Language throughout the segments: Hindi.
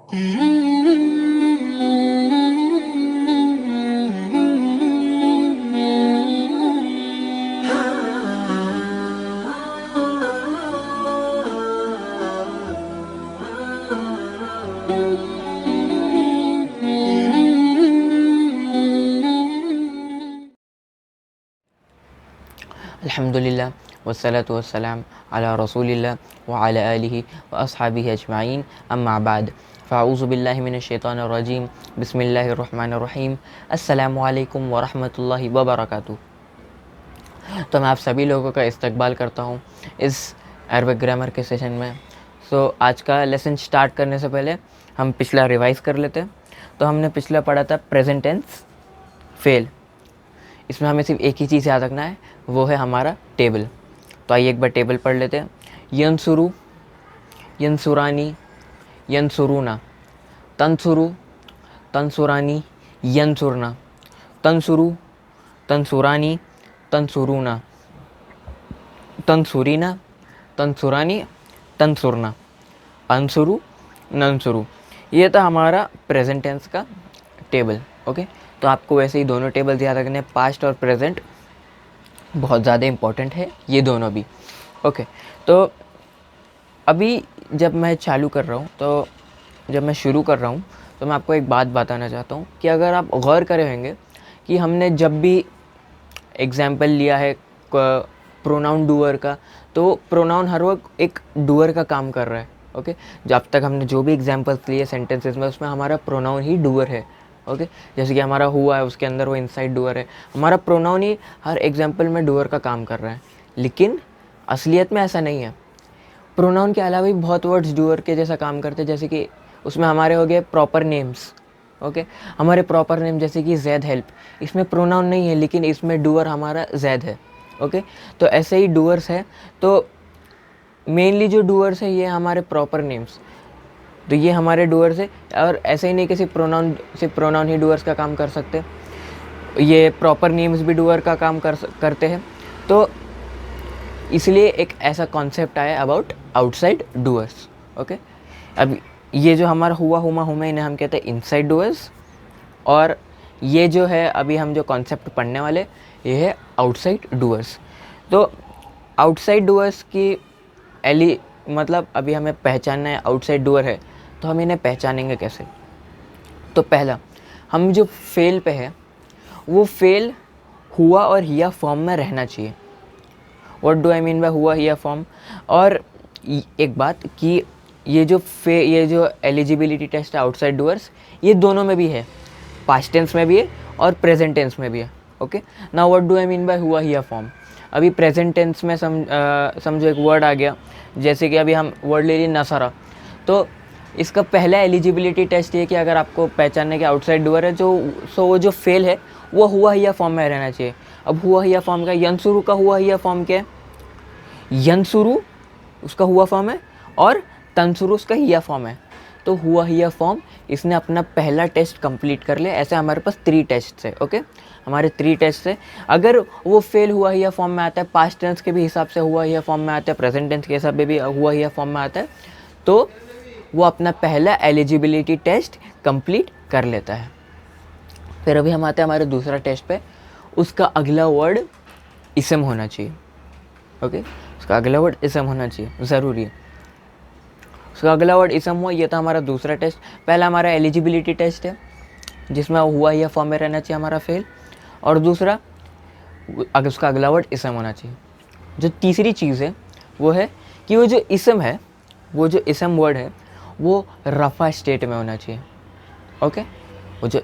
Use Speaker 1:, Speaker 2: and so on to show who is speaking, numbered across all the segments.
Speaker 1: अल्हम्दुलिल्लाह वस्सलातु वस्सलाम अला रसूलिल्लाह व अला आलिहि व अस्हाबिहि अजमाइन अम्मा बाद फ़अऊज़ु बिल्लाहि मिनश शैतानिर रजीम बिस्मिल्लाहिर रहमानिर रहीम अस्सलामु अलैकुम व रहमतुल्लाहि व बरकातुहू। तो मैं आप सभी लोगों का इस्तकबाल करता हूँ इस अरबिक ग्रामर के सेशन में। आज का लेसन स्टार्ट करने से पहले हम पिछला रिवाइज़ कर लेते हैं। तो हमने पिछला पढ़ा था प्रेजेंट टेंस फेल। इसमें हमें सिर्फ एक ही चीज़ याद रखना है, वो है हमारा टेबल। तो आइए एक बार टेबल पढ़ लेते हैं। यंसुरु, यंसुरानी, यंसुरूना, तंसुरु, तंसुरानी, यंसुरना, तंसुरु, तंसुरानी, तंसुरूना, तंसुरीना, तंसुरानी, तंसुरना, अंसुरु, नंसुरु। ये था हमारा प्रेजेंट टेंस का टेबल। ओके, तो आपको वैसे ही दोनों टेबल्स याद रखने, पास्ट और प्रेजेंट बहुत ज़्यादा इम्पॉर्टेंट है, ये दोनों भी। ओके, तो अभी जब मैं चालू कर रहा हूँ, तो जब मैं शुरू कर रहा हूँ तो मैं आपको एक बात बताना चाहता हूँ कि अगर आप गौर करे होंगे कि हमने जब भी एग्जाम्पल लिया है प्रोनाउन डूअर का, तो प्रोनाउन हर वक्त एक डूअर का काम कर रहा है। ओके, जब तक हमने जो भी एग्जाम्पल्स लिए सेंटेंसेस में, उसमें हमारा प्रोनाउन ही डूअर है। ओके, जैसे कि हमारा हुआ है, उसके अंदर वो इनसाइड डूअर है, हमारा प्रोनाउन ही हर एग्जाम्पल में डूअर का काम कर रहा है। लेकिन असलियत में ऐसा नहीं है। प्रोनाउन के अलावा भी बहुत वर्ड्स डूअर के जैसा काम करते हैं, जैसे कि उसमें हमारे हो गए प्रॉपर नेम्स। ओके, हमारे प्रॉपर नेम जैसे कि जैद हेल्प, इसमें प्रोनाउन नहीं है लेकिन इसमें डूअर हमारा जैद है। ओके, तो ऐसे ही डूअर्स है। तो मेनली जो डूअर्स है ये हमारे प्रॉपर नेम्स, तो ये हमारे डूअर्स है। और ऐसे ही नहीं कि सिर्फ प्रोनाउन ही डूअर्स का काम कर सकते, ये प्रॉपर नेम्स भी डूअर का काम करते हैं। तो इसलिए एक ऐसा कॉन्सेप्ट आया अबाउट आउटसाइड डूअर्स। ओके, अब ये जो हमारा हुआ, हुमा, हुमे, इन्हें हम कहते हैं इनसाइड डूअर्स। और ये जो है अभी हम जो कॉन्सेप्ट पढ़ने वाले, ये है आउटसाइड डूअर्स। तो आउटसाइड डूअर्स की मतलब अभी हमें पहचानना है आउटसाइड डूअर है, तो हम इन्हें पहचानेंगे कैसे। तो पहला, हम जो फेल पे है, वो फेल हुआ और हिया फॉर्म में रहना चाहिए। What do I mean by हुआ हिया फॉर्म। और एक बात कि ये जो एलिजिबिलिटी टेस्ट है आउटसाइड डूअर्स, ये दोनों में भी है, पास्ट टेंस में भी है और प्रेजेंट टेंस में भी है। Okay, now what do I mean by हुआ हिया फॉर्म। अभी प्रेजेंट टेंस में समझो एक वर्ड आ गया, जैसे कि अभी हम वर्ड ले लिए नसरा। तो इसका पहला एलिजिबिलिटी टेस्ट ये कि अगर आपको पहचानने के आउटसाइड डूअर है, वो जो फेल है वो हुआ हिया फॉर्म में रहना चाहिए। अब हुआ हिया फॉर्म का, यंसुरु का हुआ हिया फॉर्म क्या है, यंसुरु उसका हुआ फॉर्म है और तंसुरु उसका हिया फॉर्म है। तो हुआ हिया फॉर्म इसने अपना पहला टेस्ट कंप्लीट कर लिया। ऐसे हमारे पास 3 टेस्ट है। ओके, हमारे 3 टेस्ट है। अगर वो फेल हुआ हिया फॉर्म में आता है, पास्ट टेंस के भी हिसाब से हुआ हिया फॉर्म में आता है, प्रेजेंट टेंस के हिसाब से भी हुआ हिया फॉर्म में आता है, तो वो अपना पहला एलिजिबिलिटी टेस्ट कंप्लीट कर लेता है। फिर अभी हम आते हैं हमारे दूसरा टेस्ट पे। उसका अगला वर्ड इसम होना चाहिए। ओके, उसका अगला वर्ड इसम होना चाहिए, ज़रूरी है। उसका अगला वर्ड इसम हुआ, ये था हमारा दूसरा टेस्ट। पहला हमारा एलिजिबिलिटी टेस्ट है, जिसमें हुआ या फॉर्म में रहना चाहिए हमारा फेल। और दूसरा, अगर उसका अगला वर्ड इसम होना चाहिए। जो तीसरी चीज़ है वो है कि वो जो इसम है, वो जो इसम वर्ड है, वो रफ़ा स्टेट में होना चाहिए। ओके, वो जो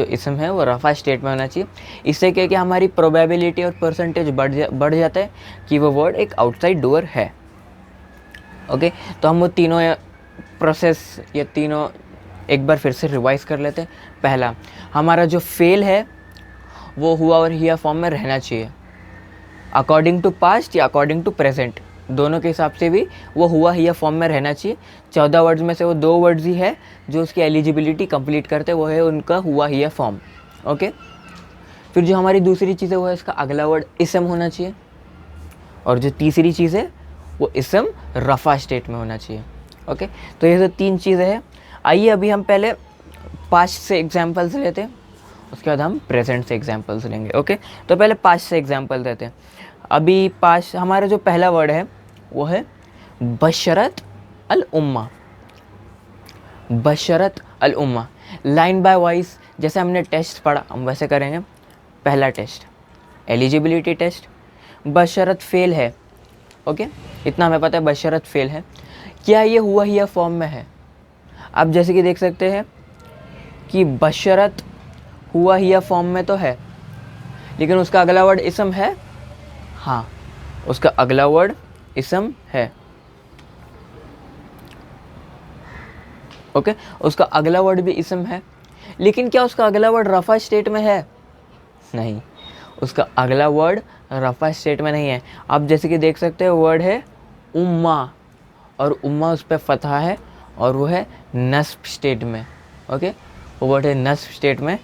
Speaker 1: इसम है वो रफ़ा स्टेट में होना चाहिए। इससे क्या कि हमारी प्रोबेबिलिटी और परसेंटेज बढ़ जाता है कि वो वर्ड एक आउटसाइड डूअर है। ओके, तो हम वो तीनों प्रोसेस, ये तीनों एक बार फिर से रिवाइज कर लेते हैं। पहला, हमारा जो फेल है वो हुआ और हिया फॉर्म में रहना चाहिए, अकॉर्डिंग टू पास्ट या अकॉर्डिंग टू प्रेजेंट, दोनों के हिसाब से भी वो हुआ हिया फॉर्म में रहना चाहिए। 14 वर्ड्स में से वो 2 वर्ड्स ही है जो उसकी एलिजिबिलिटी कंप्लीट करते हैं, वो है उनका हुआ हिया फॉर्म। ओके, फिर जो हमारी दूसरी चीज़ है वो है इसका अगला वर्ड इसम होना चाहिए। और जो तीसरी चीज़ है वो इसम रफ़ा स्टेट में होना चाहिए। ओके, तो ये जो 3 चीज़ें हैं। आइए अभी हम पहले पास्ट से एग्जाम्पल्स लेते हैं, उसके बाद हम प्रेजेंट से एग्जाम्पल्स लेंगे। ओके, तो पहले पास्ट से एग्जाम्पल देते हैं। अभी पास्ट हमारा जो पहला वर्ड है वो है बशरत अल उम्मा। बशरत अल उम्मा, लाइन बाय वाइज जैसे हमने टेस्ट पढ़ा हम वैसे करेंगे। पहला टेस्ट एलिजिबिलिटी टेस्ट, बशरत फेल है। ओके, इतना हमें पता है बशरत फेल है। क्या ये हुआ ही फॉर्म में है? आप जैसे कि देख सकते हैं कि बशरत हुआ ही फॉर्म में तो है, लेकिन उसका अगला वर्ड इसम है। हाँ, उसका अगला वर्ड इसम है। ओके, उसका अगला वर्ड भी इसम है, लेकिन क्या उसका अगला वर्ड रफा स्टेट में है? नहीं, उसका अगला वर्ड रफा स्टेट में नहीं है। आप जैसे कि देख सकते हैं वर्ड है उम्मा, और उम्मा उस पर फतहा है और वो है नस्ब स्टेट में। ओके, वो वर्ड है नस्ब स्टेट में।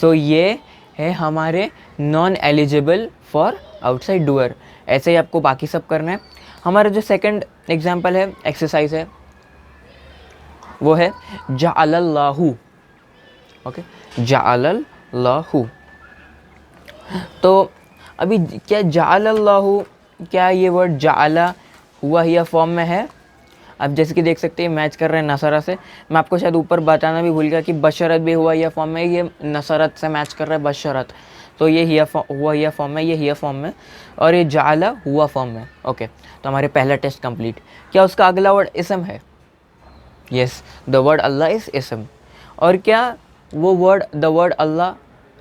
Speaker 1: सो ये है हमारे non eligible for outside doer. ऐसे ही आपको बाकी सब करना है। हमारा जो सेकंड एग्जांपल है, एक्सरसाइज है, वो है जाअलल्लाहु। ओके, जाअलल्लाहु। तो अभी क्या जाअलल्लाहु, क्या ये वर्ड जाअला हुआ ही फॉर्म में है? अब जैसे कि देख सकते हैं मैच कर रहे हैं नसरा से। मैं आपको शायद ऊपर बताना भी भूल गया कि बशरत भी हुआ या फॉर्म में, ये नसरत से मैच कर रहा है बशरत, तो ये हुआ या फॉर्म में, ये हिया फॉर्म में, और ये जाला हुआ फॉर्म में। ओके, तो हमारे पहला टेस्ट कंप्लीट। क्या उसका अगला वर्ड इसम है? Yes, the word Allah is इसम। और क्या वो वर्ड द वर्ड अल्लाह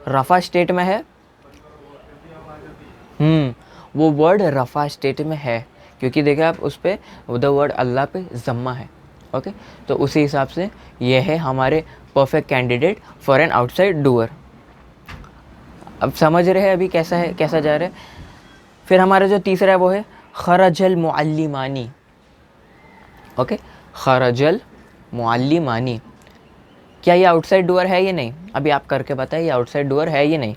Speaker 1: रफ़ा स्टेट में है? वो वर्ड रफ़ा स्टेट में है, क्योंकि देखिए आप उस पर द वर्ड अल्लाह पे ज़म्मा है। ओके, तो उसी हिसाब से ये है हमारे perfect candidate for an outside doer. अब समझ रहे हैं अभी कैसा है, कैसा जा रहा है। फिर हमारा जो तीसरा है वो है खरजल मुअल्लिमानी। ओके, खरजल मुअल्लिमानी, क्या ये आउटसाइड डूअर है या नहीं? अभी आप करके बताइए, ये आउटसाइड डूअर है या नहीं?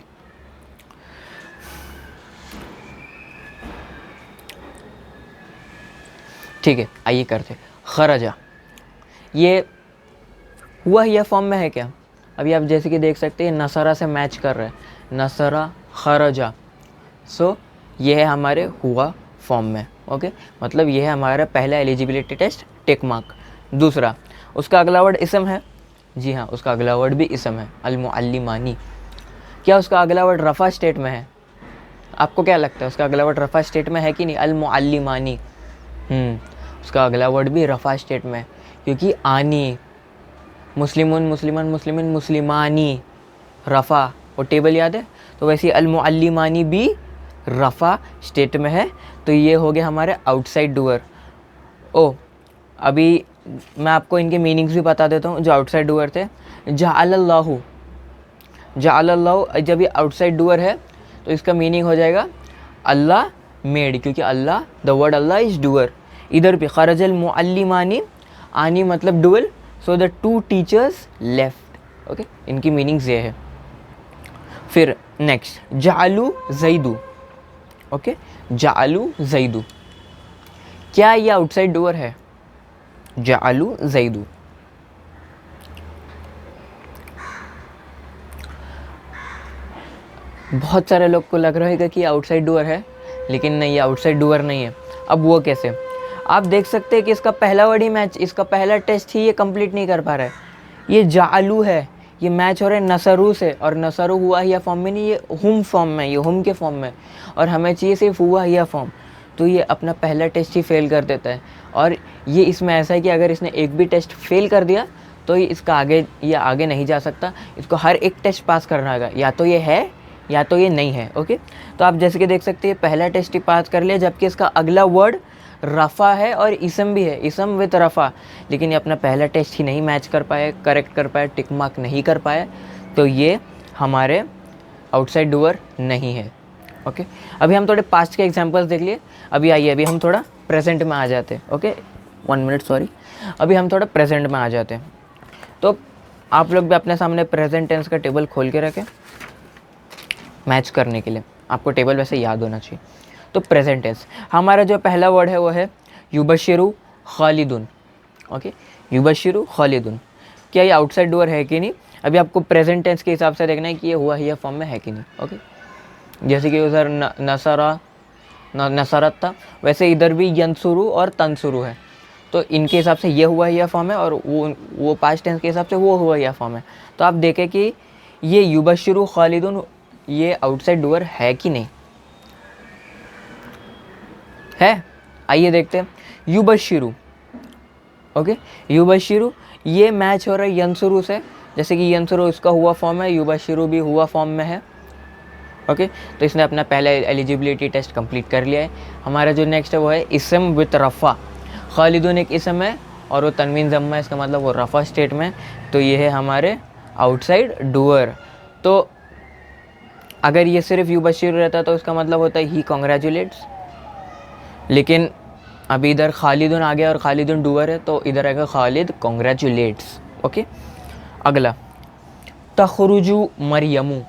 Speaker 1: ठीक है, आइए करते। खरजा, ये हुआ ही फॉर्म में है क्या? अभी आप जैसे कि देख सकते हैं नसरा से मैच कर रहे हैं, नसरा खरजा। सो ये है हमारे हुआ फॉर्म में। ओके, मतलब ये है हमारा पहला एलिजिबिलिटी टेस्ट, टिक मार्क। दूसरा, उसका अगला वर्ड इसम है। जी हाँ, उसका अगला वर्ड भी इसम है, अल मुअल्लिमानी। क्या उसका अगला वर्ड रफ़ा स्टेट में है? आपको क्या लगता है उसका अगला वर्ड रफ़ा स्टेट में है कि नहीं? अल मुअल्लिमानी। उसका अगला वर्ड भी रफ़ा स्टेट में है, क्योंकि आनी, मुस्लिमुन मुस्लिमन मुस्लिमिन मुस्लिमानी, रफ़ा, वो टेबल याद है? तो वैसे अल मुअल्लिमानी भी रफ़ा स्टेट में है। तो ये हो गया हमारे आउटसाइड डूअर। अभी मैं आपको इनके मीनिंग्स भी बता देता हूँ जो आउटसाइड डूअर थे। जाअलल्लाहु, जाअलल्लाहु जब ये आउटसाइड डूअर है तो इसका मीनिंग हो जाएगा अल्लाह मेड, क्योंकि Allah, the word Allah is doer. इधर पे खरजल मुअल्लिमानी, आनी मतलब dual, so the two teachers left. Okay, इनकी मीनिंग्स ये है। फिर नेक्स्ट, जालू जैदू। ओके, जालू जैदू, क्या ये आउटसाइड डूअर है? जालू जैदू, बहुत सारे लोग को लग रहा है कि आउटसाइड डूअर है, लेकिन नहीं, ये आउटसाइड डूअर नहीं है। अब वो कैसे? आप देख सकते हैं कि इसका पहला वर्ड ही मैच, इसका पहला टेस्ट ही ये कंप्लीट नहीं कर पा रहा है। ये जालू है, ये मैच हो रहा है नसरू से, और नसरू हुआ या फॉर्म में नहीं, ये हुम फॉर्म में, ये हुम के फॉर्म में, और हमें चाहिए सिर्फ हुआ या फॉर्म। तो ये अपना पहला टेस्ट ही फेल कर देता है। और ये इसमें ऐसा है कि अगर इसने एक भी टेस्ट फेल कर दिया तो ये इसका आगे नहीं जा सकता। इसको हर एक टेस्ट पास करना होगा, या तो ये है या तो ये नहीं है। ओके, तो आप जैसे कि देख सकते हैं पहला टेस्ट ही पास कर लिया, जबकि इसका अगला वर्ड रफ़ा है और इसम भी है, इसम विद रफ़ा, लेकिन ये अपना पहला टेस्ट ही नहीं मैच कर पाए, करेक्ट कर पाए, टिक मार्क नहीं कर पाए, तो ये हमारे आउटसाइड डूअर नहीं है। ओके, अभी हम थोड़े पास्ट के एग्जांपल्स देख लिए। अभी आइए, अभी हम थोड़ा प्रेजेंट में आ जाते हैं। ओके, 1 मिनट, सॉरी, अभी हम थोड़ा प्रेजेंट में आ जाते हैं। तो आप लोग भी अपने सामने प्रेजेंट टेंस का टेबल खोल के रखें मैच करने के लिए। आपको टेबल वैसे याद होना चाहिए। तो प्रेजेंट टेंस, हमारा जो पहला वर्ड है वो है युबशिरु खालिदुन। ओके, युबशिरु खालिदुन, क्या ये आउटसाइड डूअर है कि नहीं। अभी आपको प्रेजेंट टेंस के हिसाब से देखना है कि ये हुआ हिया फॉर्म में है कि नहीं। ओके, जैसे कि उधर नसरत था, वैसे इधर भी यंसुरु और तंसुरु है, तो इनके हिसाब से ये हुआ हिया फॉर्म है और वो पास्ट टेंस के हिसाब से वो हुआ हिया फॉर्म है। तो आप देखें कि ये युबशिरु खालिदुन ये आउटसाइड डूअर है कि नहीं है। आइए देखते हैं युबशिरु। ओके, युबशिरु ये मैच हो रहा है यंसुरु से, जैसे कि यंसुरु इसका हुआ फॉर्म है, युबशिरु भी हुआ फॉर्म में है। ओके, तो इसने अपना पहला एलिजिबिलिटी टेस्ट कंप्लीट कर लिया है। हमारा जो नेक्स्ट है वो है इसम विद रफ़ा। खालिदुन एक इसम है और वो तनवीन ज़म्मा है, इसका मतलब वो रफ़ा स्टेट में, तो ये है हमारे आउटसाइड डूअर। तो अगर ये सिर्फ युबशिरु रहता तो इसका मतलब होता है ही कॉन्ग्रेचुलेट्स, लेकिन अभी इधर खालिदुन आ गया और खालिदुन डूअर है, तो इधर आएगा खालिद कॉन्ग्रेचुलेट्स। ओके, अगला तखरुजु मरियमु।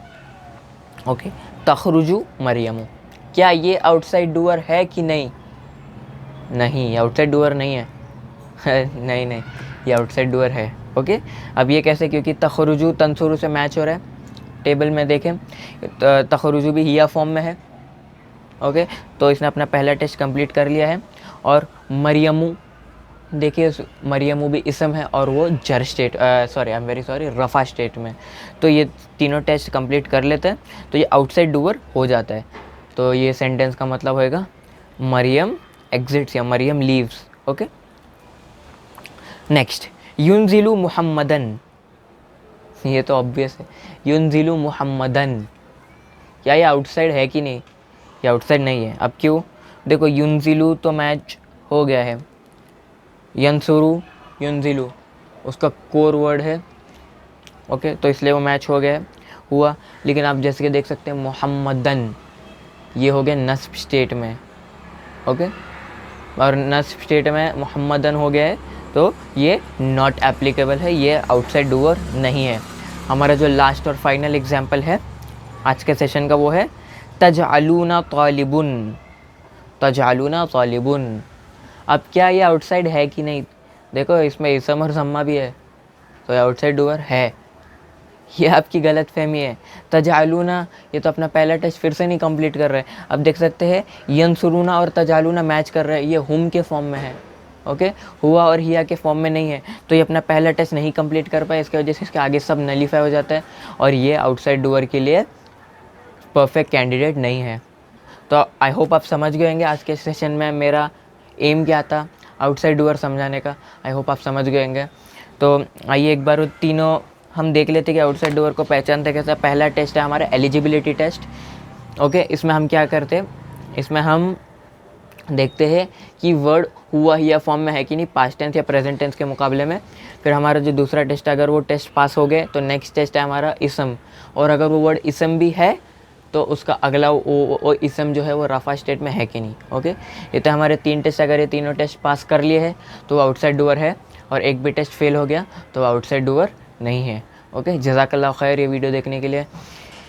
Speaker 1: ओके, तखरुजु मरियमु, क्या ये आउटसाइड डूअर है कि नहीं। नहीं, आउटसाइड डूअर नहीं है नहीं नहीं, ये आउटसाइड डूअर है। ओके, अब ये कैसे, क्योंकि तखरुजु तंसुरु से मैच हो रहा है। टेबल में देखें तखरुजु भी हिया फॉर्म में है। ओके, तो इसने अपना पहला टेस्ट कंप्लीट कर लिया है। और मरियमु देखिए, मरियमु भी इसम है और वो जर state sorry I am very sorry रफ़ा स्टेट में। तो ये तीनों टेस्ट कंप्लीट कर लेते हैं तो ये आउटसाइड डूअर हो जाता है। तो ये सेंटेंस का मतलब होएगा मरियम एग्जिट्स या मरियम लीव्स। ओके, नेक्स्ट युनजिलु मुहम्मदन, ये तो ऑब्वियस है, युनजिलु मुहम्मदन, क्या ये आउटसाइड है कि नहीं। ये आउटसाइड नहीं है। अब क्यों, देखो युनजिलु तो मैच हो गया है, यंसुरु युनजिलु उसका कोर वर्ड है। ओके, तो इसलिए वो मैच हो गया हुआ। लेकिन आप जैसे कि देख सकते हैं मुहम्मदन ये हो गया नस्ब स्टेट में। ओके, और नस्ब स्टेट में मुहम्मदन हो गया है, तो ये नॉट एप्लीकेबल है, ये आउटसाइड डूअर नहीं है। हमारा जो लास्ट और फाइनल एग्जाम्पल है आज के सेशन का वो है तजअलूना तालिबुन। तजअलूना तालिबुन, अब क्या ये आउटसाइड है कि नहीं। देखो इसमें इसम और ज़म्मा भी है, तो ये आउटसाइड डूअर है। ये आपकी गलत फहमी है। तजालूना ये तो अपना पहला टेस्ट फिर से नहीं कंप्लीट कर रहे। अब देख सकते हैं यंसुरूना और तजालूना मैच कर रहे हैं, ये हुम के फॉर्म में है। ओके, हुआ और हिया के फॉर्म में नहीं है, तो ये अपना पहला टेस्ट नहीं कंप्लीट कर पाए, इसकी वजह से इसके आगे सब नलीफाई हो जाता है और ये आउटसाइड डूअर के लिए परफेक्ट कैंडिडेट नहीं है। तो आई होप आप समझ गए होंगे आज के सेशन में मेरा एम क्या था आउटसाइड डूअर समझाने का। आई होप आप समझ गए होंगे। तो आइए एक बार वो तीनों हम देख लेते कि आउटसाइड डूअर को पहचानते कैसे। पहला टेस्ट है हमारा एलिजिबिलिटी टेस्ट। ओके, इसमें हम क्या करते हैं, इसमें हम देखते हैं कि वर्ड हुआ हिया फॉर्म में है कि नहीं, पास्ट टेंस या प्रेजेंट टेंस के मुकाबले में। फिर हमारा जो दूसरा टेस्ट है, अगर वो टेस्ट पास हो गए तो नेक्स्ट टेस्ट है हमारा इसम, और अगर वो वर्ड इसम भी है तो उसका अगला वो इसम जो है वो रफ़ा स्टेट में है कि नहीं। ओके, ये तो हमारे 3 टेस्ट, अगर ये तीनों टेस्ट पास कर लिए हैं तो आउटसाइड डूअर है, और एक भी टेस्ट फेल हो गया तो आउटसाइड डूअर नहीं है। ओके, जज़ाकल्लाह खैर ये वीडियो देखने के लिए।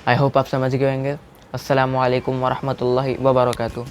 Speaker 1: आई होप आप समझ गए होंगे। अस्सलामु अलैकुम वरहमतुल्लाहि वबरकातुहू।